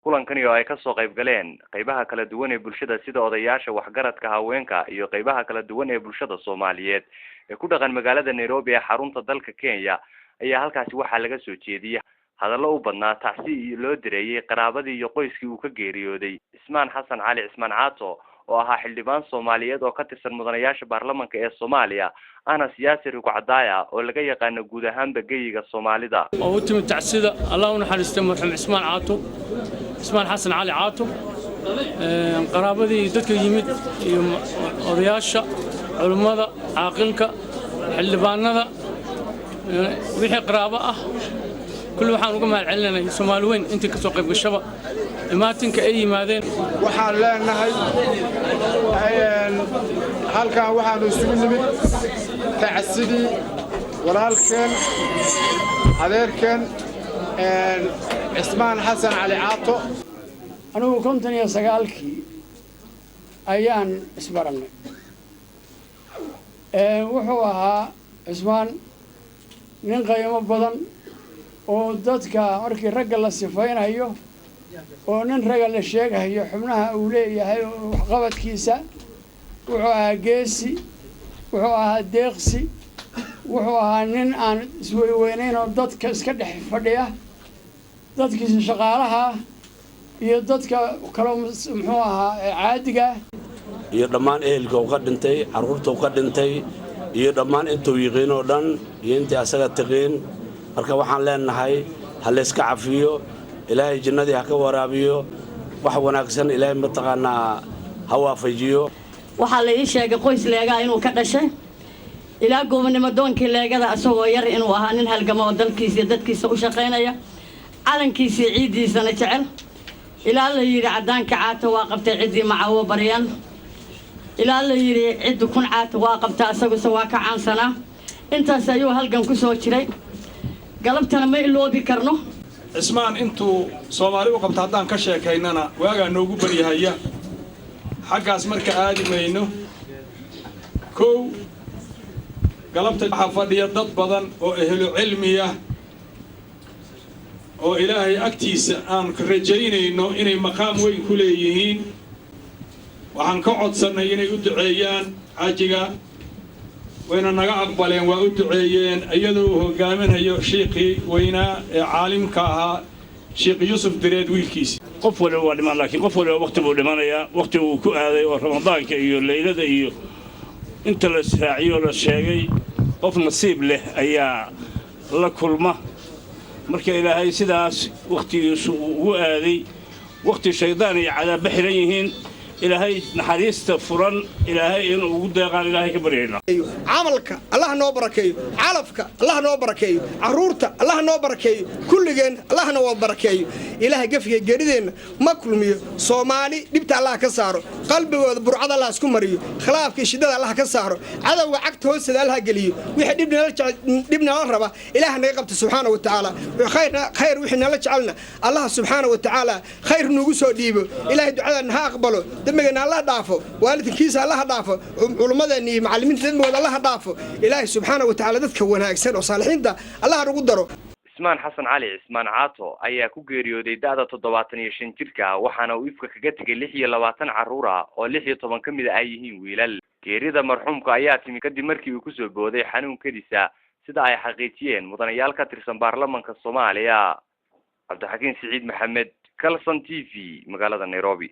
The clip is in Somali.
kulankani oo ay ka soo qayb galeen qaybaha kala duwan ee bulshada sida odayaasha waxgaradka haweenka iyo qaybaha kala duwan ee bulshada Soomaaliyeed ee ku dhaqan magaalada Nairobi ee xarunta dalka Kenya ayaa halkaasi waxa laga soo jeediyay hadallo u badnaa tacsi loo direeyay qaraabadii iyo qoyskii uu ka geeriyooday Ismaan Xasan Cali Ismaan Caato oo ahaa xildhibaan Soomaaliyeed oo ka tirsan mudanayaasha baarlamaanka ee Soomaaliya ana siyaasi ruqcadaaya oo laga yaqaan guud ahaan bagayga Soomaalida oo timid tacsida Allah u naxariisto marxuum Ismaan Caato Ismaan Xasan Cali Caato qaraabadii dadka yimid iyo odayaasha culimada caaqilka xildhibaanada wixii qaraabo ah كل واحد نقول مع العلنا سومالوين أنت كسوق بالشباب ما تنك أي مادين وحال لنا هاي هالك واحد يسوون من تعسدي ولا هالكن هذير كان عثمان حسن علي عاطو أنا كنت يا سجالكي أيام إسبرنا وحوها عثمان من قيم بدن oo dadka markii rag la sifaynayo oo nin rag la sheegayo xubnaha uu leeyahay waxqabadkiisa wuxuu ahaa geesi wuxuu ahaa deeqsi wuxuu ahaa nin aan isweynayn oo dadka iska dhex fadhiya dadkiisa shaqaalaha iyo dadka kale muxuu ahaa caadiga iyo dhammaan ehelka uu ka dhintay carruurta uu ka dhintay iyo dhammaan intuu yiqiin oo dhan iyo intii asaga taqeen marka waxaan leenahay hal iska cafiyo ilaahay jannadii ha ka waraabiyo wax wanaagsan ilaahay mataqaana ha waafajiyo waxa la ii sheegay qoys leegaa inuu ka dhashay ilaa goobnimo doonkii leegada asagoo yar inuu ahaa nin halgamo oo dalkiisa iyo dadkiisa u shaqeynaya calankiisa ciidiisana jecel ilaa la yiri cadaanka Caato waa qabtay cidii macawo baryan ilaa la yiri cid kun Caato waa qabtay asagoo waa ka caansana intaas ayuu halgan ku soo jiray galabtana ma iloobi karno Ismaan intuu Soomaali u qabta hadaan ka sheekaynana waaga noogu bariyahaya xaqaas marka aadi mayno koow galabta waxa fadhiya dad badan oo ehlu cilmiya oo Ilaahay agtiisa aan ka rajaynayno inay maqaam weyn ku leeyihiin waxaan ka codsanay inay u duceeyaan xaajiga وين نجا أقبلين وأدعيين أيضا هجامنها شيخي وين عالم كها شيخ يوسف دريد ويلكيس قفل ولا ما لكن قفل وقت ولا يا وقت هذا رمضان كيو الليلة ذا يو أنت الساعي ولا الشيء قف نصيب له أيا لكل ما مركي إلى هاي سداس وقت هو هذه وقت الشيطان على بحريهن إلى هاي نحريست فرن إلى هاي إنه وجود قال إلى هاي كبرينا عملك الله نوبركيه علفك الله نوبركيه عرورته الله نوبركيه كل جن الله نوبركيه إله جفيه جريدين ما كل مية صومالي دبت الله كساره قلبي وبرعد الله سكمريه خلافك شدة الله كساره هذا وعكت هو سد الله جليه ويحد ابن الربا إله نقبت سبحانه وتعالى خير وإحنا لا جعلنا الله سبحانه وتعالى خير نجوسه ديبه إله دعاء نها أقبله دمجنا الله ضعفه والد كيس الله ضعفه علماء إني معلمين دمجنا الله ضعفه إله سبحانه وتعالى ذكر وناكسر وصالحين ده الله رقدره Ismaan Xasan Cali Ismaan Caato ayaa ku geeriyooday da'da 75 jirka waxaana uu ifka kaga tagay 26 carruur ah oo 16 ka mid ah ay yihiin wiilal geerida marxuumka ayaa timi kadib markii uu ku soo booday xanuunkadiisa sida ay xaqiijiyeen mudanayaal ka tirsan baarlamaanka Soomaaliya Cabdixakiin Saciid Maxamed Kalson TV magaalada Nairobi